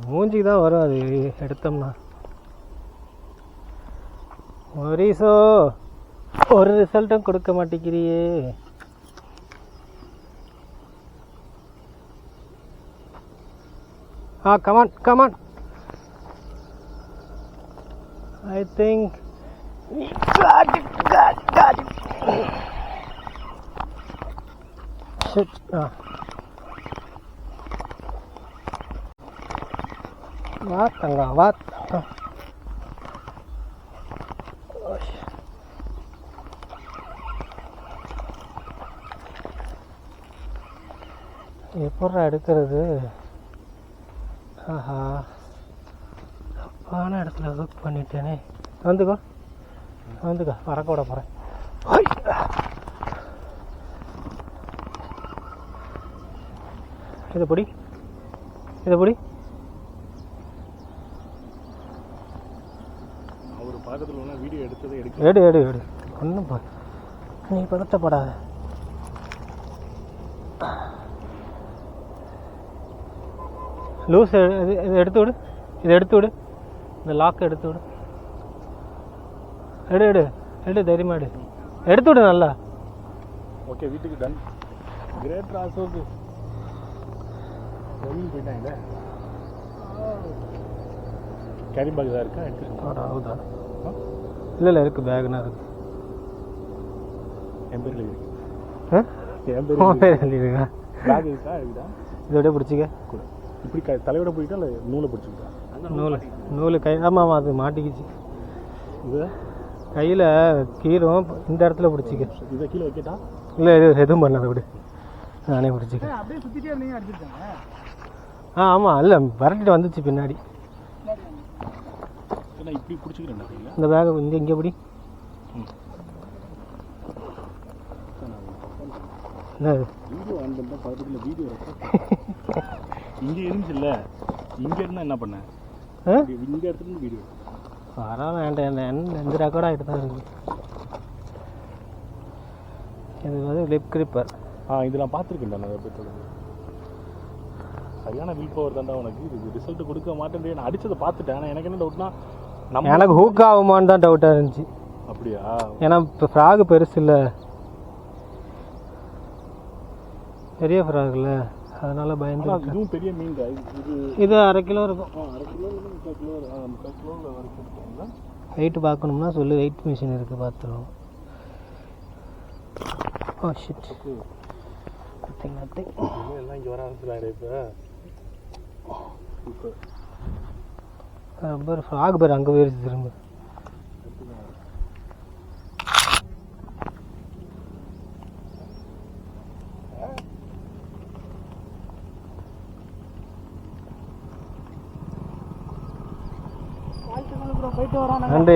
மூஞ்சிக்கு தான் வரும் அது எடுத்தோம்னா. மொரீசோ ஒரு ரிசல்ட்டும் கொடுக்க மாட்டேங்கிறியே. come on. I think got it. Shit. What? எப்படா எடுக்கிறது? ஆஹா, தப்பான இடத்துல ஒர்க் பண்ணிட்டேனே. வந்துக்கோ பறக்க விட போகிறேன். இதை பிடி. அவர் பக்கத்தில் வீடியோ எடுத்ததை எடு ஒன்றும் நீ பதட்டப்படாத. லூஸ் இதை எடுத்து விடு. இந்த லாக்கை எடுத்து விடு. எடு தைரியமா எடுத்து விடு நல்லா. ஓகே, வீட்டுக்கு டன். கிரேட் ராசோக்கு வெளியில் போயிட்டாங்க. கேரி பேக் தான் இருக்கா? ஹவுதா? இல்லை இருக்குது, பேக்னா இருக்குது. என் பேர் எழுதிருக்கு. எழுதிருக்கா? பேக் இருக்கா? எழுதிடா. இதோட பிடிச்சிக்க கூட. இப்படி தலையோட போயிட்டா இல்லை நூலை பிடிச்சிக்கிட்டா? நூல் கை. ஆமாம், அது மாட்டிக்கிச்சு. இது கையில் கீரும். இந்த இடத்துல பிடிச்சிக்க. இதை கீழே வைக்கட்டா? இல்லை எதுவும் பண்ணாத விடு, நானே பிடிச்சிக்க. அப்படியே சுற்றிட்டே இருந்தீங்க, அடிச்சிருக்காங்க. ஆமாம், இல்லை விரட்டிட்டு வந்துச்சு பின்னாடி. இப்படி பிடிச்சிக்கிறேன் இந்த பேக் இங்கே பிடி. வீடியோ ஆன் பண்ணா பக்கத்தில் வீடியோ இங்கே இருந்துச்சுல்ல, இங்கே இருந்தால் என்ன பண்ணேன்? இங்கே எடுத்துட்டு வீடியோ பரவாயில்ல, வேண்டாம். எந்த ரெக்கார்டாக ஆகிட்டு தான் இருக்குது. இது வந்து லிப் கிரிப்பர். இது நான் பார்த்துருக்கேன். நான் போய் சரியான வில் பவர் தாண்டா உனக்கு. இது ரிசல்ட் கொடுக்க மாட்டேன். நான் அடிச்சதை பார்த்துட்டேன். ஆனால் எனக்கு என்ன டவுட்னா, எனக்கு ஹூக் ஆகுமான்னு தான் டவுட்டாக இருந்துச்சு. அப்படியா? ஏன்னா இப்போ ஃப்ராகு பெருசு இல்லை, பெரிய ஃப்ராகுல, அதனால பயந்து. இதுவும் பெரிய மீன் தான். இது 1/2 கிலோ இருக்கும். 1/2 கிலோ 3/4 கிலோ வரைக்கும். வெயிட் பார்க்கணும்னா சொல்லு, வெயிட் மிஷின் இருக்குது, பார்த்துருவோம். Oh shit, nothing. எல்லாம் இங்கே வர ஆரம்பிச்சுலாம். இப்போ பேர் ஃப்ராக் பேர் அங்கே போயிருச்சு திரும்ப. போயிட்டு வரான். நன்றி.